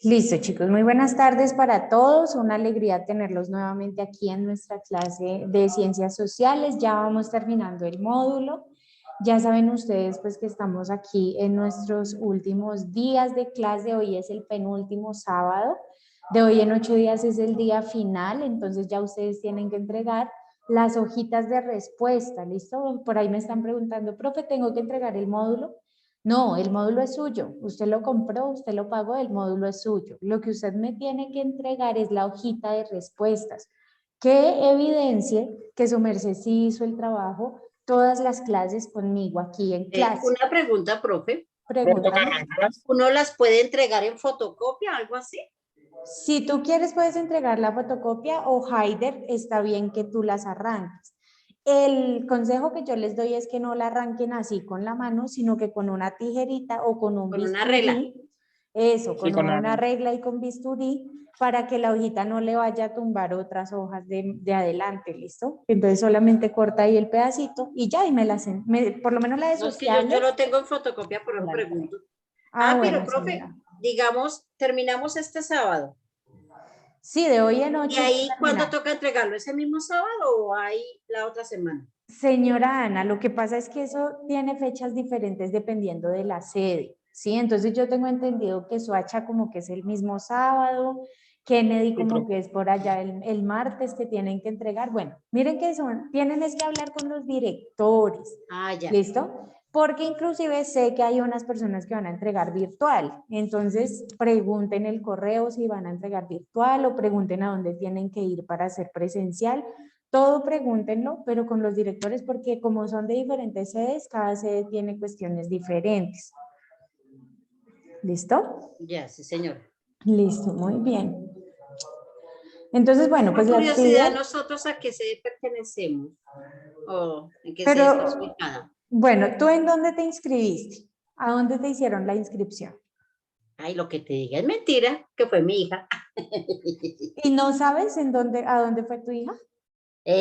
Listo, chicos. Muy buenas tardes para todos. Una alegría tenerlos nuevamente aquí en nuestra clase de Ciencias Sociales. Ya vamos terminando el módulo. Ya saben ustedes pues que estamos aquí en nuestros últimos días de clase. Hoy es el penúltimo sábado. De hoy en 8 días es el día final. Entonces ya ustedes tienen que entregar las hojitas de respuesta. ¿Listo? Por ahí me están preguntando, profe, ¿tengo que entregar el módulo? No, el módulo es suyo. Usted lo compró, usted lo pagó, el módulo es suyo. Lo que usted me tiene que entregar es la hojita de respuestas que evidencie que su merced sí hizo el trabajo todas las clases conmigo aquí en clase. Una pregunta, profe. Pregúntame. ¿Uno las puede entregar en fotocopia, algo así? Si tú quieres, puedes entregar la fotocopia o Haider, está bien que tú las arranques. El consejo que yo les doy es que no la arranquen así con la mano, sino que con una tijerita o con un bisturí. Una regla. Eso, con una regla y con bisturí, para que la hojita no le vaya a tumbar otras hojas de adelante, ¿listo? Entonces solamente corta ahí el pedacito y ya, y me la hacen, por lo menos la de No, es que sociales. yo lo tengo en fotocopia, por eso pregunto. Bueno, pero profe, señora. digamos, terminamos este sábado. Sí, de hoy en 8. ¿Y ahí cuándo toca entregarlo? ¿Ese mismo sábado o ahí la otra semana? Señora Ana, lo que pasa es que eso tiene fechas diferentes dependiendo de la sede, ¿sí? Entonces yo tengo entendido que Soacha como que es el mismo sábado, Kennedy como que es por allá el martes que tienen que entregar. Bueno, miren que tienen es que hablar con los directores, Ya. ¿listo? Porque inclusive sé que hay unas personas que van a entregar virtual, entonces pregunten el correo si van a entregar virtual o pregunten a dónde tienen que ir para hacer presencial. Todo pregúntenlo, pero con los directores, porque como son de diferentes sedes, cada sede tiene cuestiones diferentes. ¿Listo? Ya, sí, señor. Listo, muy bien. Entonces, bueno, pues Por la curiosidad, actividad... ¿nosotros a qué sede pertenecemos? ¿O en qué sede estás Pero, ubicada? bueno, ¿tú en dónde te inscribiste? ¿A dónde te hicieron la inscripción? Ay, lo que te diga es mentira, que fue mi hija. ¿Y no sabes a dónde fue tu hija?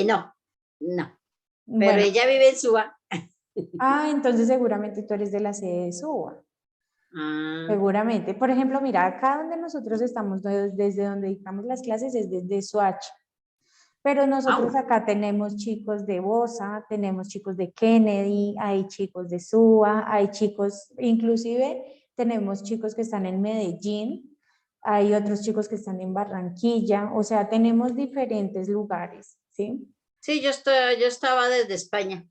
No, no. Pero Bueno, ella vive en Suba. entonces seguramente tú eres de la sede de Suba. Ah, Seguramente. Por ejemplo, mira, acá donde nosotros estamos, desde donde dictamos las clases, es desde Soacha. Pero nosotros acá tenemos chicos de Bosa, tenemos chicos de Kennedy, hay chicos de Suba, hay chicos, inclusive tenemos chicos que están en Medellín, hay otros chicos que están en Barranquilla, o sea, tenemos diferentes lugares, ¿sí? sí, yo estaba desde España.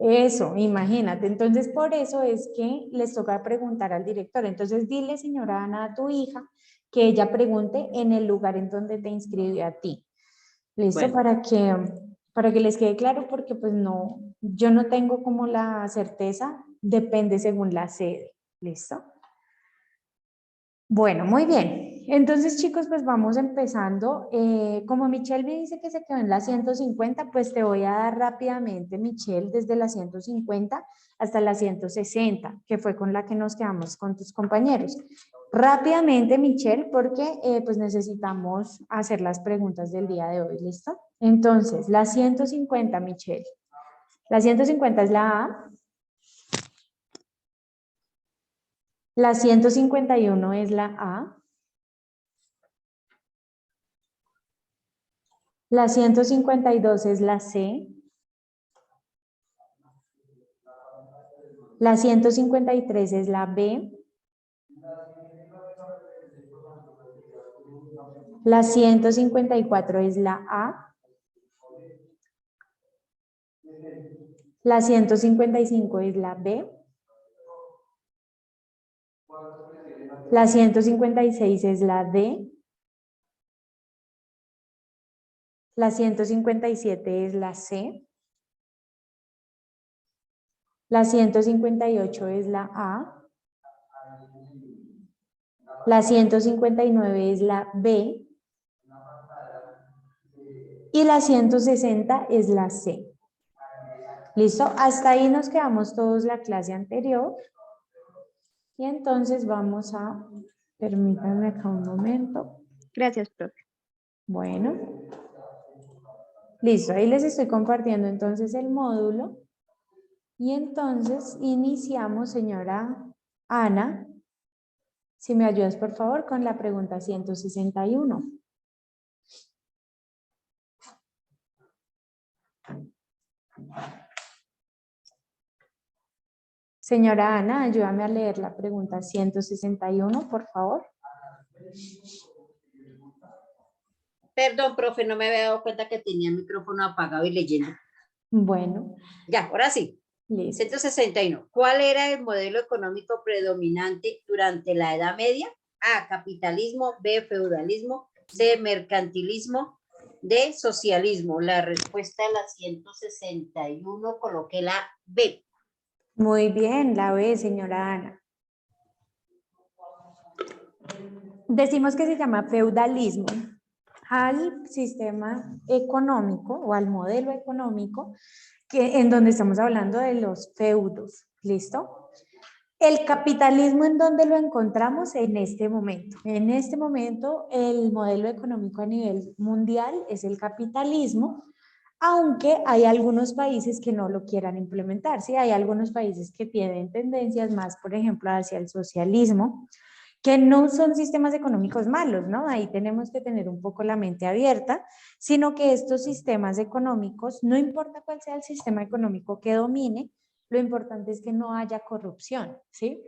Eso, imagínate. Entonces, por eso es que les toca preguntar al director. Entonces, dile, señora Ana, a tu hija que ella pregunte en el lugar en donde te inscribió a ti. ¿Listo? Bueno. Para que les quede claro, porque pues no, yo no tengo como la certeza, depende según la sede. ¿Listo? Bueno, muy bien. Entonces, chicos, pues vamos empezando. Como Michelle me dice que se quedó en la 150, pues te voy a dar rápidamente, Michelle, desde la 150 hasta la 160, que fue con la que nos quedamos con tus compañeros. Rápidamente, Michelle, porque pues necesitamos hacer las preguntas del día de hoy, ¿listo? Entonces, la 150, Michelle. La 150 es la A. La 151 es la A. La 152 es la C. La 153 es la B. La 154 es la A. La 155 es la B. La 156 es la D. La 157 es la C. La 158 es la A. La 159 es la B. Y la 160 es la C. ¿Listo? Hasta ahí nos quedamos todos la clase anterior. Y entonces vamos a, permítanme acá un momento. Gracias, profe. Bueno. Listo, ahí les estoy compartiendo entonces el módulo. Y entonces iniciamos, señora Ana, Si me ayudas, por favor, con la pregunta 161. Señora Ana, ayúdame a leer la pregunta 161, por favor. Perdón, profe, no me había dado cuenta que tenía el micrófono apagado y leyendo. Bueno, Ya, ahora sí. listo. 161. ¿Cuál era el modelo económico predominante durante la Edad Media? A, capitalismo, B, feudalismo, C, mercantilismo, D, socialismo. La respuesta a la 161 coloqué la B. Muy bien, la B, señora Ana. Decimos que se llama feudalismo al sistema económico o al modelo económico en donde estamos hablando de los feudos. ¿Listo? El capitalismo, ¿en dónde lo encontramos? En este momento. En este momento, el modelo económico a nivel mundial es el capitalismo, aunque hay algunos países que no lo quieran implementar. Sí, hay algunos países que tienen tendencias más, por ejemplo, hacia el socialismo, que no son sistemas económicos malos, ¿no? Ahí tenemos que tener un poco la mente abierta, sino que estos sistemas económicos, no importa cuál sea el sistema económico que domine, lo importante es que no haya corrupción, ¿sí?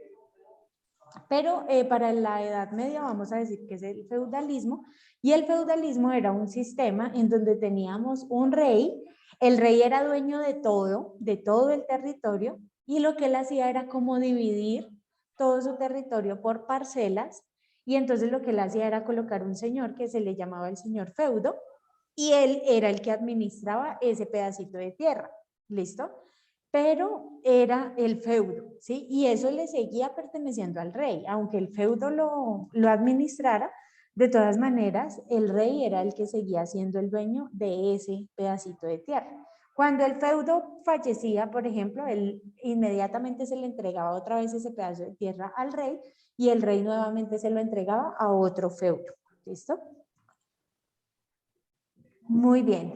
Pero para la Edad Media vamos a decir que es el feudalismo, y el feudalismo era un sistema en donde teníamos un rey, el rey era dueño de todo el territorio, y lo que él hacía era como dividir todo su territorio por parcelas, y entonces lo que él hacía era colocar un señor que se le llamaba el señor feudo, y él era el que administraba ese pedacito de tierra, ¿listo? Pero era el feudo, ¿sí? Y eso le seguía perteneciendo al rey, aunque el feudo lo administrara, de todas maneras, el rey era el que seguía siendo el dueño de ese pedacito de tierra. Cuando el feudo fallecía, por ejemplo, él inmediatamente se le entregaba otra vez ese pedazo de tierra al rey y el rey nuevamente se lo entregaba a otro feudo. ¿Listo? Muy bien.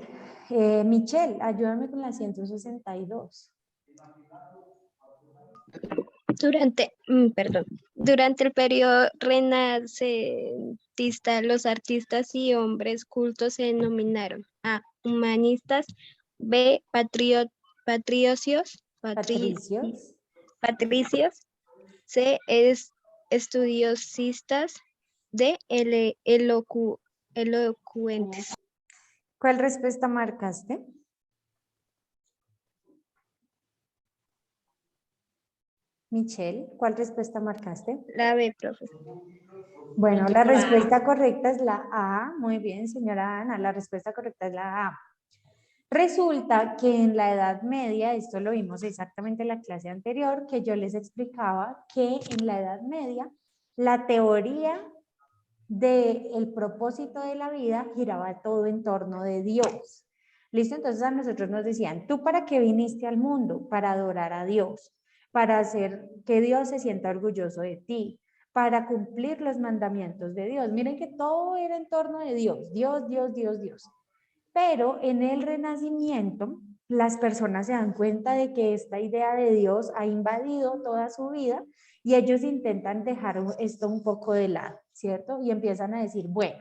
Michelle, ayúdame con la 162. Durante el periodo renacentista, los artistas y hombres cultos se denominaron A, humanistas, B, patricios, Patricios. patricios, C, estudiosistas, D, elocuentes. ¿Cuál respuesta marcaste? Michelle, ¿cuál respuesta marcaste? La B, profe. Bueno, la respuesta correcta es la A. Muy bien, señora Ana, la respuesta correcta es la A. Resulta que en la Edad Media, esto lo vimos exactamente en la clase anterior, que yo les explicaba que en la Edad Media la teoría del propósito de la vida giraba todo en torno de Dios. ¿Listo? Entonces a nosotros nos decían, ¿tú para qué viniste al mundo? Para adorar a Dios, para hacer que Dios se sienta orgulloso de ti, para cumplir los mandamientos de Dios. Miren que todo era en torno de Dios, Dios, Dios, Dios, Dios. Pero en el Renacimiento, las personas se dan cuenta de que esta idea de Dios ha invadido toda su vida y ellos intentan dejar esto un poco de lado, ¿cierto? Y empiezan a decir, bueno,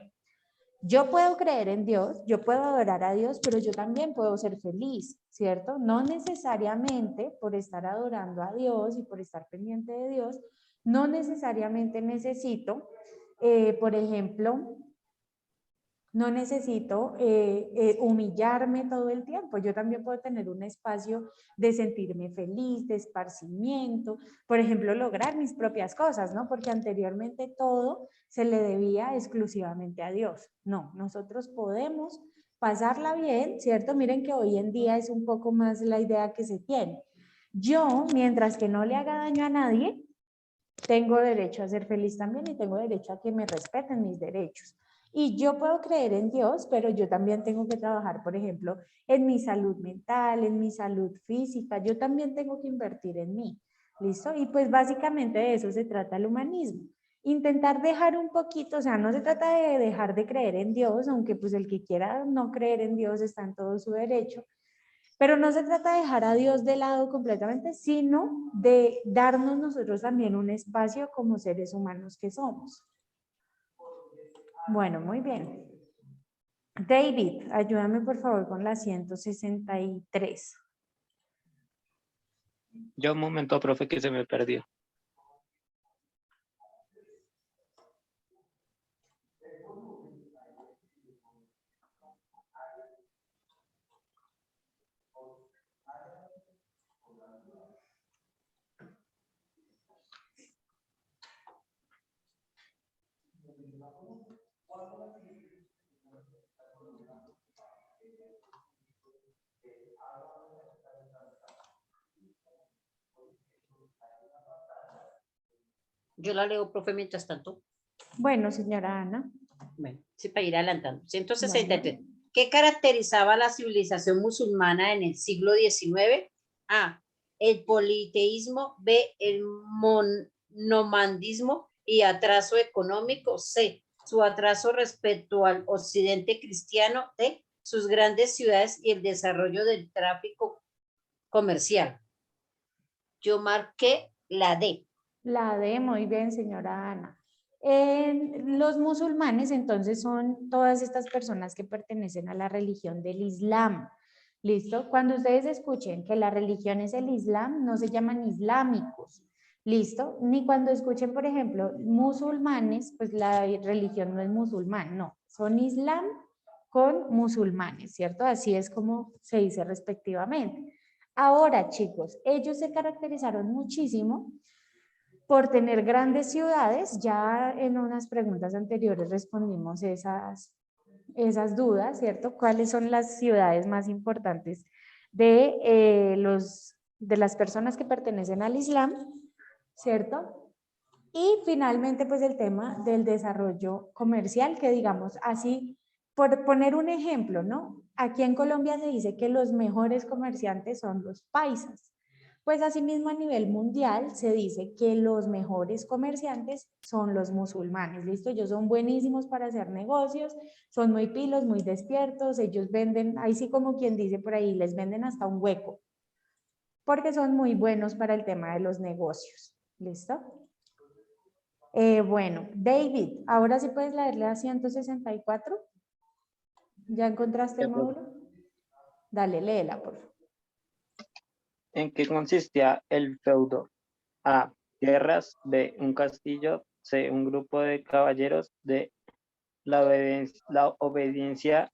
yo puedo creer en Dios, yo puedo adorar a Dios, pero yo también puedo ser feliz, ¿cierto? No necesariamente por estar adorando a Dios y por estar pendiente de Dios, no necesariamente necesito, por ejemplo, no necesito humillarme todo el tiempo. Yo también puedo tener un espacio de sentirme feliz, de esparcimiento, por ejemplo, lograr mis propias cosas, ¿no? Porque anteriormente todo se le debía exclusivamente a Dios. No, nosotros podemos pasarla bien, ¿cierto? Miren que hoy en día es un poco más la idea que se tiene. Yo, mientras que no le haga daño a nadie, tengo derecho a ser feliz también y tengo derecho a que me respeten mis derechos. Y yo puedo creer en Dios, pero yo también tengo que trabajar, por ejemplo, en mi salud mental, en mi salud física. Yo también tengo que invertir en mí. ¿Listo? Y pues básicamente de eso se trata el humanismo. Intentar dejar un poquito, o sea, no se trata de dejar de creer en Dios, aunque pues el que quiera no creer en Dios está en todo su derecho, Pero no se trata de dejar a Dios de lado completamente, sino de darnos nosotros también un espacio como seres humanos que somos. Bueno, muy bien. David, ayúdame por favor con la 163. Yo un momento, profe, que se me perdió. Yo la leo, profe, mientras tanto. Bueno, señora Ana. Bueno, sí, para ir adelantando. 163. ¿Qué caracterizaba la civilización musulmana en el siglo XIX? A, el politeísmo. B, el nomandismo y atraso económico. C, su atraso respecto al occidente cristiano. D, sus grandes ciudades y el desarrollo del tráfico comercial. Yo marqué la D. La D, muy bien, señora Ana. Los musulmanes entonces son todas estas personas que pertenecen a la religión del Islam. ¿Listo? Cuando ustedes escuchen que la religión es el Islam, no se llaman islámicos. ¿Listo? Ni cuando escuchen, por ejemplo, musulmanes, pues la religión no es musulmán, no. Son Islam con musulmanes, ¿cierto? Así es como se dice respectivamente. Ahora, chicos, ellos se caracterizaron muchísimo por tener grandes ciudades. Ya en unas preguntas anteriores respondimos esas dudas, ¿cierto? ¿Cuáles son las ciudades más importantes de las personas que pertenecen al Islam, ¿cierto? Y finalmente, pues el tema del desarrollo comercial, que digamos así, por poner un ejemplo, ¿no? Aquí en Colombia se dice que los mejores comerciantes son los paisas. Pues asimismo a nivel mundial se dice que los mejores comerciantes son los musulmanes, ¿listo? Ellos son buenísimos para hacer negocios, son muy pilos, muy despiertos, ellos venden, ahí sí como quien dice por ahí, les venden hasta un hueco, porque son muy buenos para el tema de los negocios, ¿listo? Bueno, David, ahora sí puedes leerle a 164. ¿Ya encontraste el módulo? Dale, léela, por favor. ¿En qué consistía el feudo? A, tierras. B, un castillo. C, un grupo de caballeros. D, la obediencia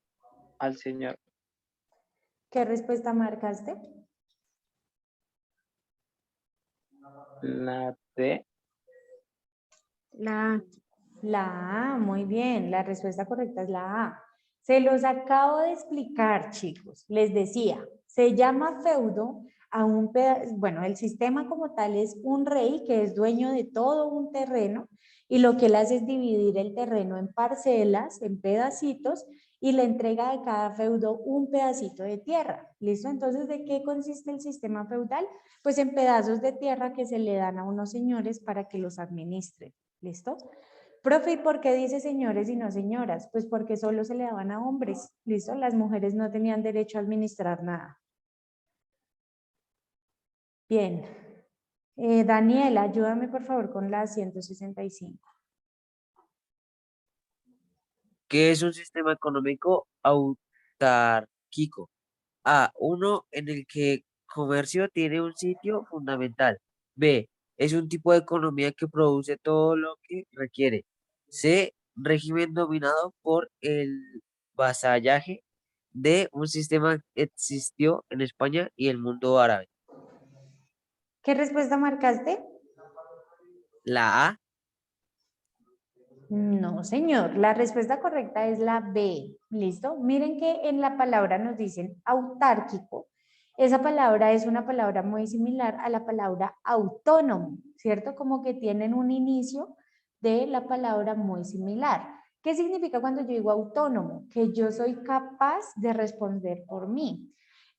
al Señor. ¿Qué respuesta marcaste? La D. La A, muy bien. La respuesta correcta es la A. Se los acabo de explicar, chicos. Les decía, se llama feudo a un pedazo, bueno, el sistema como tal es un rey que es dueño de todo un terreno y lo que él hace es dividir el terreno en parcelas, en pedacitos y le entrega de cada feudo un pedacito de tierra. ¿Listo? Entonces, ¿de qué consiste el sistema feudal? Pues en pedazos de tierra que se le dan a unos señores para que los administren. ¿Listo? Profe, ¿y por qué dice señores y no señoras? Pues porque solo se le daban a hombres, ¿listo? Las mujeres no tenían derecho a administrar nada. Bien. Daniela, ayúdame por favor con la 165. ¿Qué es un sistema económico autárquico? A, uno en el que comercio tiene un sitio fundamental. B, es un tipo de economía que produce todo lo que requiere. C, régimen dominado por el vasallaje. D, un sistema que existió en España y el mundo árabe. ¿Qué respuesta marcaste? La A. No, señor. La respuesta correcta es la B. ¿Listo? Miren que en la palabra nos dicen autárquico. Esa palabra es una palabra muy similar a la palabra autónomo, ¿cierto? Como que tienen un inicio de la palabra muy similar. ¿Qué significa cuando yo digo autónomo? Que yo soy capaz de responder por mí.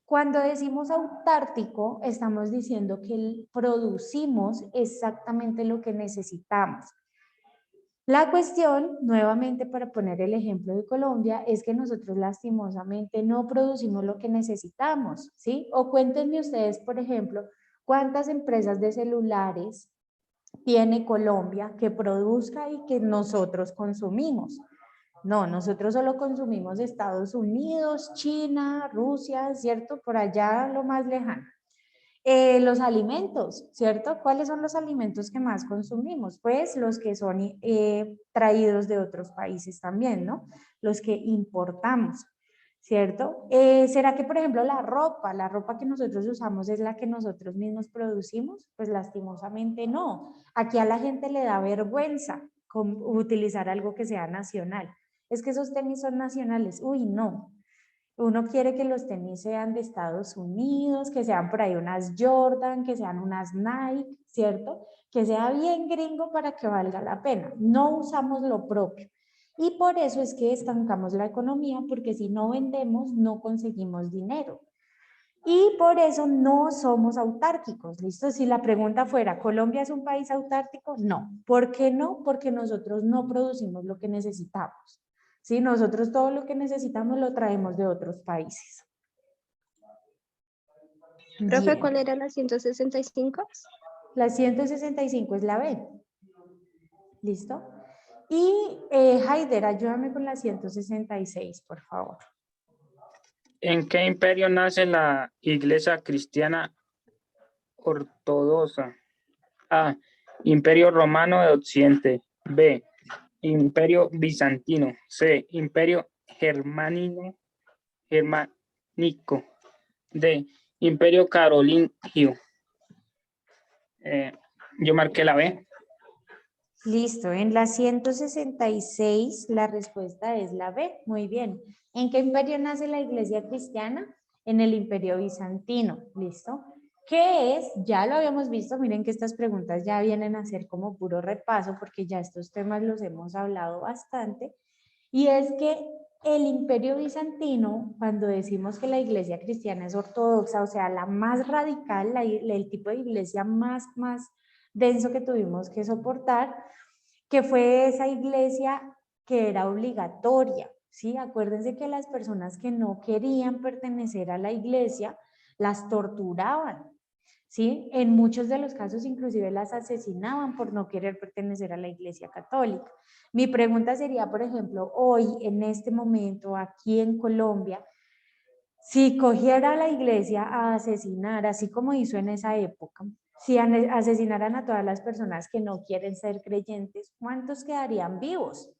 Cuando decimos autártico, estamos diciendo que producimos exactamente lo que necesitamos. La cuestión, nuevamente para poner el ejemplo de Colombia, es que nosotros lastimosamente no producimos lo que necesitamos, ¿sí? O cuéntenme ustedes, por ejemplo, cuántas empresas de celulares tiene Colombia que produzca y que nosotros consumimos. No, nosotros solo consumimos Estados Unidos, China, Rusia, ¿cierto? Por allá lo más lejano. Los alimentos, ¿cierto? ¿Cuáles son los alimentos que más consumimos? Pues los que son traídos de otros países también, ¿no? Los que importamos, ¿cierto? ¿Será que, por ejemplo, la ropa que nosotros usamos es la que nosotros mismos producimos? Pues lastimosamente no. Aquí a la gente le da vergüenza utilizar algo que sea nacional. Es que esos tenis son nacionales. Uy, no. Uno quiere que los tenis sean de Estados Unidos, que sean por ahí unas Jordan, que sean unas Nike, ¿cierto? Que sea bien gringo para que valga la pena. No usamos lo propio. Y por eso es que estancamos la economía, porque si no vendemos, no conseguimos dinero. Y por eso no somos autárquicos, ¿listo? Si la pregunta fuera, ¿Colombia es un país autárquico? No. ¿Por qué no? Porque nosotros no producimos lo que necesitamos. ¿Sí? Nosotros todo lo que necesitamos lo traemos de otros países. Profe, Bien. ¿cuál era la 165? La 165 es la B. ¿Listo? Y Haider, ayúdame con la 166, por favor. ¿En qué imperio nace la Iglesia Cristiana Ortodoxa? A. Imperio Romano de Occidente. B. Imperio Bizantino. C. Imperio Germánico. D. Imperio Carolingio. Yo marqué la B. Listo, en la 166 la respuesta es la B. Muy bien. ¿En qué imperio nace la iglesia cristiana? En el imperio bizantino. ¿Listo? ¿Qué es? Ya lo habíamos visto. Miren que estas preguntas ya vienen a ser como puro repaso porque ya estos temas los hemos hablado bastante. Y es que el imperio bizantino, cuando decimos que la iglesia cristiana es ortodoxa, o sea, la más radical, el tipo de iglesia más denso que tuvimos que soportar, que fue esa iglesia que era obligatoria, ¿sí? Acuérdense que las personas que no querían pertenecer a la iglesia las torturaban, ¿sí? En muchos de los casos inclusive las asesinaban por no querer pertenecer a la iglesia católica. Mi pregunta sería, por ejemplo, hoy, en este momento, aquí en Colombia, si cogiera a la iglesia a asesinar, así como hizo en esa época, si asesinaran a todas las personas que no quieren ser creyentes, ¿cuántos quedarían vivos?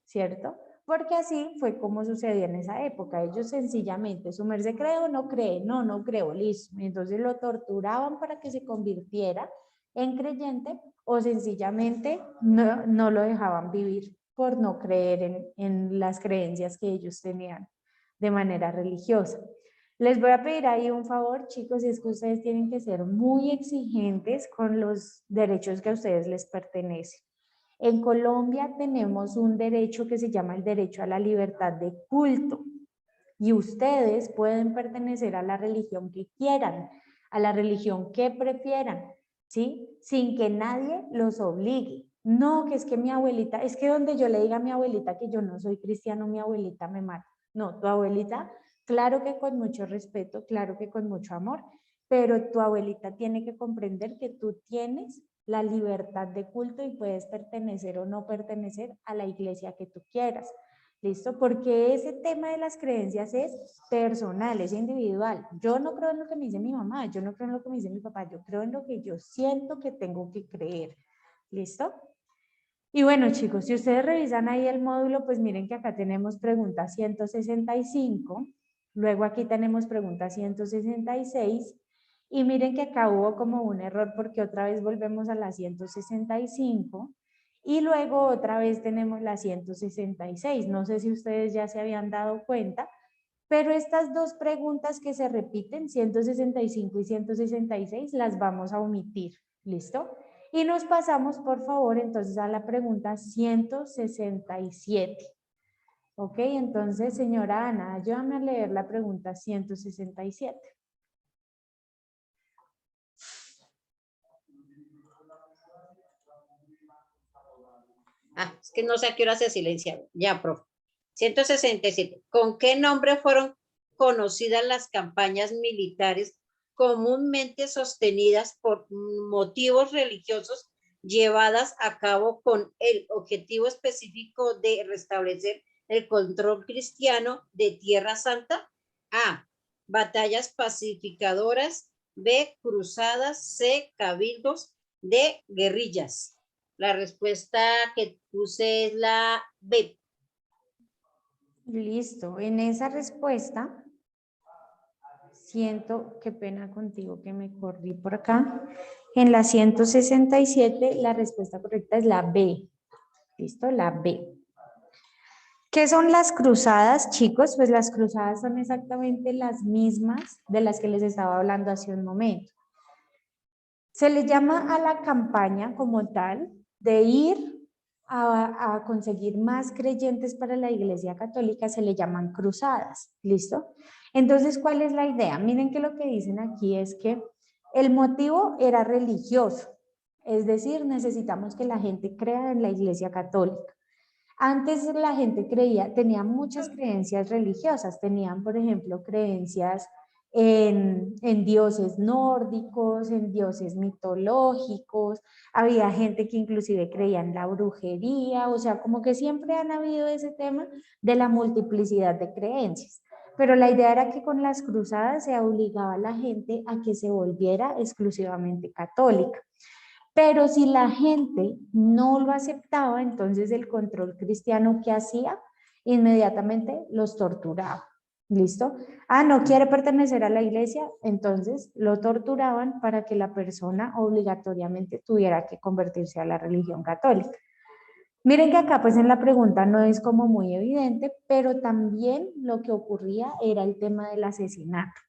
¿Cierto? Porque así fue como sucedió en esa época. Ellos sencillamente, ¿su merced cree o no cree? No, no creo, listo. Entonces lo torturaban para que se convirtiera en creyente o sencillamente no lo dejaban vivir por no creer en las creencias que ellos tenían de manera religiosa. Les voy a pedir ahí un favor, chicos, y es que ustedes tienen que ser muy exigentes con los derechos que a ustedes les pertenecen. En Colombia tenemos un derecho que se llama el derecho a la libertad de culto y ustedes pueden pertenecer a la religión que quieran, a la religión que prefieran, ¿sí? Sin que nadie los obligue. No, que es que mi abuelita, es que donde yo le diga a mi abuelita que yo no soy cristiano, mi abuelita me mata. No, tu abuelita, claro que con mucho respeto, claro que con mucho amor, pero tu abuelita tiene que comprender que tú tienes la libertad de culto y puedes pertenecer o no pertenecer a la iglesia que tú quieras. ¿Listo? Porque ese tema de las creencias es personal, es individual. Yo no creo en lo que me dice mi mamá, yo no creo en lo que me dice mi papá, yo creo en lo que yo siento que tengo que creer. ¿Listo? Y bueno, chicos, si ustedes revisan ahí el módulo, pues miren que acá tenemos pregunta 165, luego aquí tenemos pregunta 166, y miren que acá hubo como un error porque otra vez volvemos a la 165, y luego otra vez tenemos la 166. No sé si ustedes ya se habían dado cuenta, pero estas dos preguntas que se repiten, 165 y 166, las vamos a omitir. ¿Listo? Y nos pasamos, por favor, entonces a la pregunta 167. Ok, entonces, señora Ana, ayúdame a leer la pregunta 167. Es que no sé a qué hora se silencia. Ya, profe. 167. ¿Con qué nombre fueron conocidas las campañas militares comúnmente sostenidas por motivos religiosos llevadas a cabo con el objetivo específico de restablecer el control cristiano de Tierra Santa? A. Batallas pacificadoras. B. Cruzadas. C. Cabildos. D. Guerrillas. La respuesta que puse es la B. Listo. En esa respuesta, qué pena contigo que me corrí por acá. En la 167, la respuesta correcta es la B. ¿Listo? La B. ¿Qué son las cruzadas, chicos? Pues las cruzadas son exactamente las mismas de las que les estaba hablando hace un momento. Se le llama a la campaña como tal de ir a conseguir más creyentes para la Iglesia Católica, se le llaman cruzadas, ¿listo? Entonces, ¿cuál es la idea? Miren que lo que dicen aquí es que el motivo era religioso, es decir, necesitamos que la gente crea en la Iglesia Católica. Antes la gente tenía muchas creencias religiosas, tenían, por ejemplo, creencias en dioses nórdicos, en dioses mitológicos, había gente que inclusive creía en la brujería, o sea, como que siempre han habido ese tema de la multiplicidad de creencias. Pero la idea era que con las cruzadas se obligaba a la gente a que se volviera exclusivamente católica. Pero si la gente no lo aceptaba, entonces el control cristiano que hacía, inmediatamente los torturaba. ¿Listo? No quiere pertenecer a la iglesia, entonces lo torturaban para que la persona obligatoriamente tuviera que convertirse a la religión católica. Miren que acá pues en la pregunta no es como muy evidente, pero también lo que ocurría era el tema del asesinato.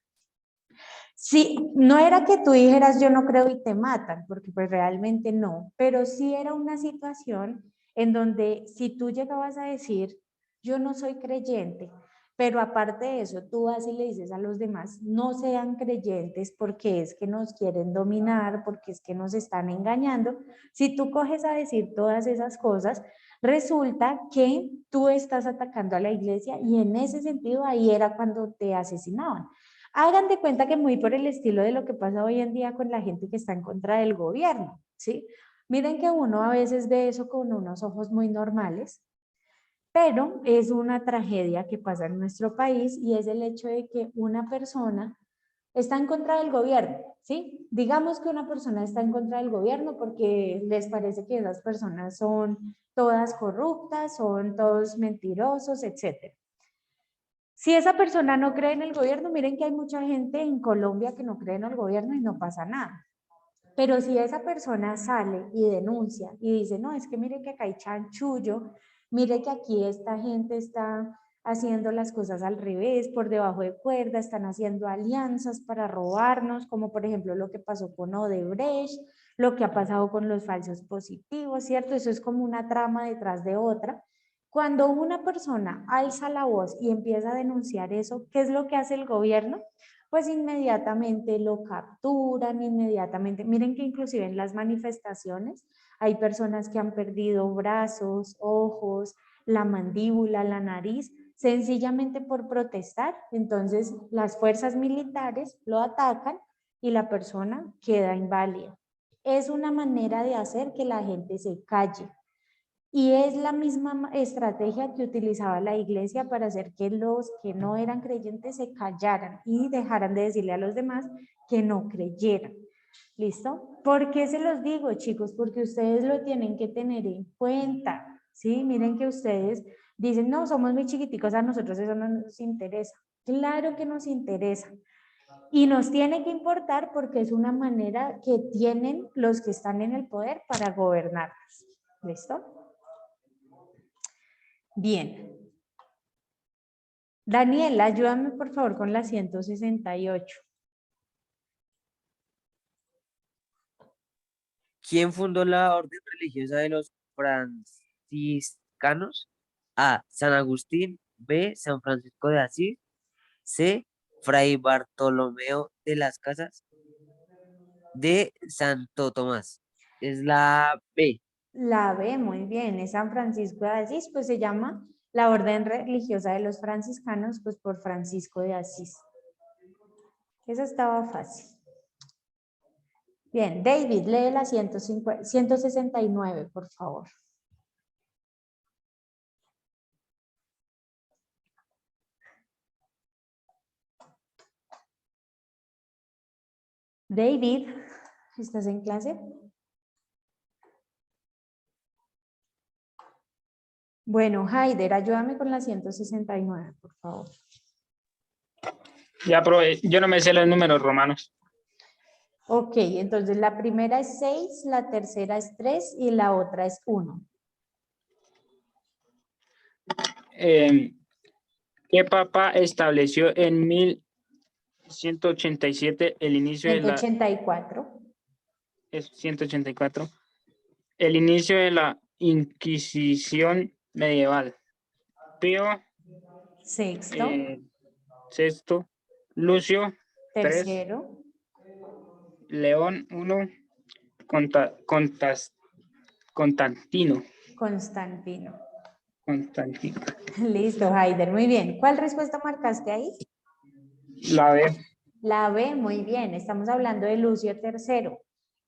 Sí, no era que tú dijeras yo no creo y te matan, porque pues realmente no, pero sí era una situación en donde si tú llegabas a decir yo no soy creyente, pero aparte de eso tú vas y le dices a los demás no sean creyentes porque es que nos quieren dominar, porque es que nos están engañando, si tú coges a decir todas esas cosas, resulta que tú estás atacando a la iglesia y en ese sentido ahí era cuando te asesinaban. Hagan de cuenta que muy por el estilo de lo que pasa hoy en día con la gente que está en contra del gobierno, ¿sí? Miren que uno a veces ve eso con unos ojos muy normales, pero es una tragedia que pasa en nuestro país y es el hecho de que una persona está en contra del gobierno, ¿sí? Digamos que una persona está en contra del gobierno porque les parece que esas personas son todas corruptas, son todos mentirosos, etcétera. Si esa persona no cree en el gobierno, miren que hay mucha gente en Colombia que no cree en el gobierno y no pasa nada. Pero si esa persona sale y denuncia y dice, no, es que mire que acá hay chanchullo, mire que aquí esta gente está haciendo las cosas al revés, por debajo de cuerda, están haciendo alianzas para robarnos, como por ejemplo lo que pasó con Odebrecht, lo que ha pasado con los falsos positivos, ¿cierto? Eso es como una trama detrás de otra. Cuando una persona alza la voz y empieza a denunciar eso, ¿qué es lo que hace el gobierno? Pues inmediatamente lo capturan, inmediatamente. Miren que inclusive en las manifestaciones hay personas que han perdido brazos, ojos, la mandíbula, la nariz, sencillamente por protestar. Entonces las fuerzas militares lo atacan y la persona queda inválida. Es una manera de hacer que la gente se calle. Y es la misma estrategia que utilizaba la iglesia para hacer que los que no eran creyentes se callaran y dejaran de decirle a los demás que no creyeran. ¿Listo? ¿Por qué se los digo, chicos? Porque ustedes lo tienen que tener en cuenta, ¿sí? Miren que ustedes dicen, no, somos muy chiquiticos, a nosotros eso no nos interesa. Claro que nos interesa. Y nos tiene que importar porque es una manera que tienen los que están en el poder para gobernarnos. ¿Listo? Bien. Daniela, ayúdame por favor con la 168. ¿Quién fundó la orden religiosa de los franciscanos? A. San Agustín. B. San Francisco de Asís. C. Fray Bartolomeo de las Casas. D. Santo Tomás. Es la B. La B, muy bien, es San Francisco de Asís, pues se llama la orden religiosa de los franciscanos, pues por Francisco de Asís. Esa estaba fácil. Bien, David, lee la 169, por favor. David, ¿estás en clase? Bueno, Haider, ayúdame con la 169, por favor. Ya probé, yo no me sé los números romanos. Ok, entonces la primera es 6, la tercera es 3 y la otra es 1. ¿Qué papa estableció en 1187 el inicio de la 184. 184 el inicio de la Inquisición medieval? Pío Sexto. VI, Lucio III, Tercero. León I, Constantino. Constantino. Constantino. Listo, Haider, muy bien. ¿Cuál respuesta marcaste ahí? La B. La B, muy bien. Estamos hablando de Lucio III,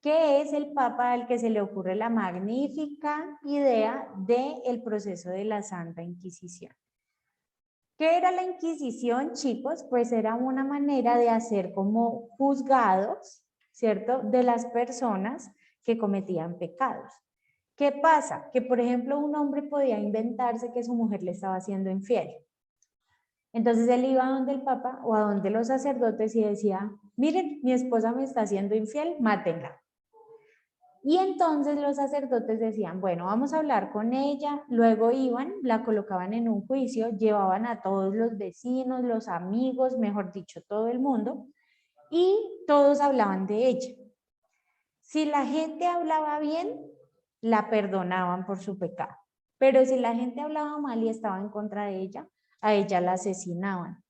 que es el papa al que se le ocurre la magnífica idea del proceso de la Santa Inquisición. ¿Qué era la Inquisición, chicos? Pues era una manera de hacer como juzgados, ¿cierto?, de las personas que cometían pecados. ¿Qué pasa? Que, por ejemplo, un hombre podía inventarse que su mujer le estaba haciendo infiel. Entonces él iba a donde el papa o a donde los sacerdotes y decía, miren, mi esposa me está haciendo infiel, mátenla. Y entonces los sacerdotes decían, bueno, vamos a hablar con ella, luego iban, la colocaban en un juicio, llevaban a todos los vecinos, los amigos, mejor dicho, todo el mundo, y todos hablaban de ella. Si la gente hablaba bien, la perdonaban por su pecado, pero si la gente hablaba mal y estaba en contra de ella, a ella la asesinaban.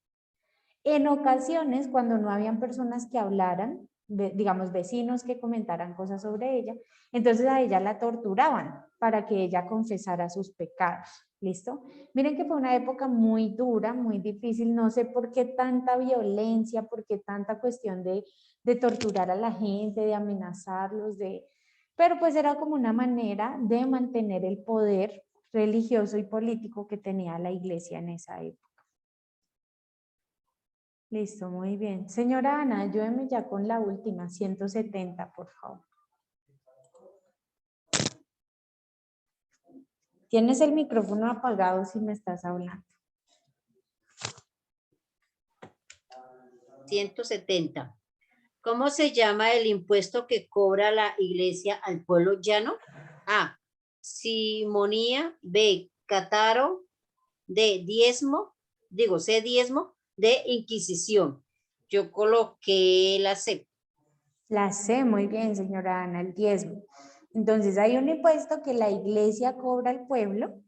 En ocasiones, cuando no habían personas que hablaran, digamos vecinos que comentaran cosas sobre ella, entonces a ella la torturaban para que ella confesara sus pecados. ¿Listo? Miren que fue una época muy dura, muy difícil, no sé por qué tanta violencia, por qué tanta cuestión de torturar a la gente, de amenazarlos, pero pues era como una manera de mantener el poder religioso y político que tenía la iglesia en esa época. Listo, muy bien. Señora Ana, ayúdeme ya con la última, 170, por favor. Tienes el micrófono apagado si me estás hablando. 170. ¿Cómo se llama el impuesto que cobra la iglesia al pueblo llano? A, simonía. B, cataro. D, diezmo. C, diezmo. D, inquisición. Yo coloqué la C. La C, muy bien, señora Ana, el diezmo. Entonces hay un impuesto que la iglesia cobra al pueblo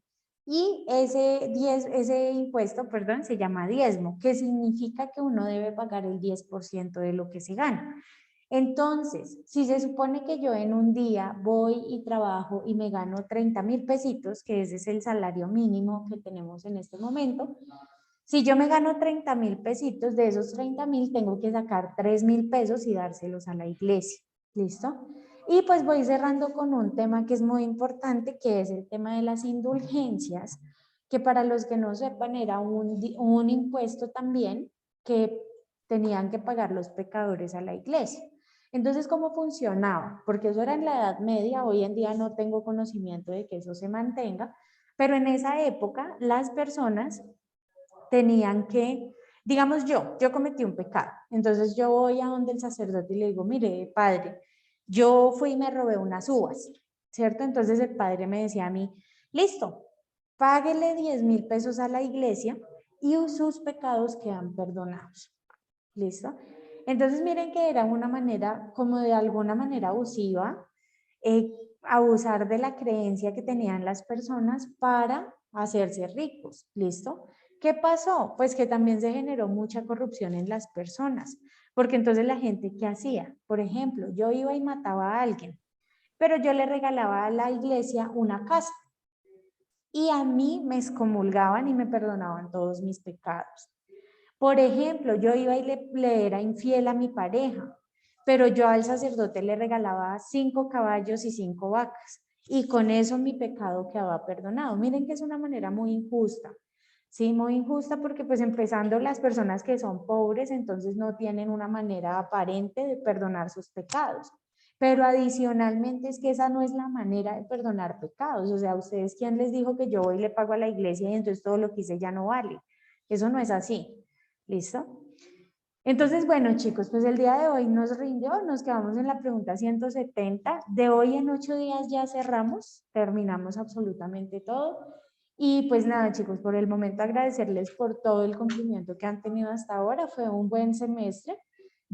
y ese impuesto, perdón, se llama diezmo, que significa que uno debe pagar el 10% de lo que se gana. Entonces, si se supone que yo en un día voy y trabajo y me gano 30,000 pesitos, que ese es el salario mínimo que tenemos en este momento, si yo me gano 30,000 pesitos, de esos 30,000 tengo que sacar 3,000 pesos y dárselos a la iglesia. ¿Listo? Y pues voy cerrando con un tema que es muy importante, que es el tema de las indulgencias, que para los que no sepan era un impuesto también que tenían que pagar los pecadores a la iglesia. Entonces, ¿cómo funcionaba? Porque eso era en la Edad Media, hoy en día no tengo conocimiento de que eso se mantenga, pero en esa época las personas tenían que, digamos yo cometí un pecado, entonces yo voy a donde el sacerdote y le digo, mire, padre, yo fui y me robé unas uvas, ¿cierto? Entonces el padre me decía a mí, listo, páguele 10,000 pesos a la iglesia y sus pecados quedan perdonados, ¿listo? Entonces miren que era una manera, como de alguna manera abusiva, abusar de la creencia que tenían las personas para hacerse ricos, ¿listo? ¿Qué pasó? Pues que también se generó mucha corrupción en las personas, porque entonces la gente, ¿qué hacía? Por ejemplo, yo iba y mataba a alguien, pero yo le regalaba a la iglesia una casa. Y a mí me excomulgaban y me perdonaban todos mis pecados. Por ejemplo, yo iba y le era infiel a mi pareja, pero yo al sacerdote le regalaba 5 caballos y 5 vacas, y con eso mi pecado quedaba perdonado. Miren que es una manera muy injusta, ¿sí? Muy injusta porque pues empezando las personas que son pobres, entonces no tienen una manera aparente de perdonar sus pecados. Pero adicionalmente es que esa no es la manera de perdonar pecados. O sea, ¿ustedes quién les dijo que yo voy y le pago a la iglesia y entonces todo lo que hice ya no vale? Eso no es así. ¿Listo? Entonces, bueno, chicos, pues el día de hoy nos rindió, nos quedamos en la pregunta 170. De hoy en 8 días ya cerramos, terminamos absolutamente todo. Y pues nada, chicos, por el momento agradecerles por todo el cumplimiento que han tenido hasta ahora. Fue un buen semestre.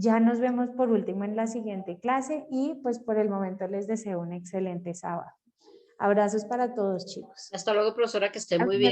Ya nos vemos por último en la siguiente clase y pues por el momento les deseo un excelente sábado. Abrazos para todos, chicos. Hasta luego, profesora, que esté muy bien.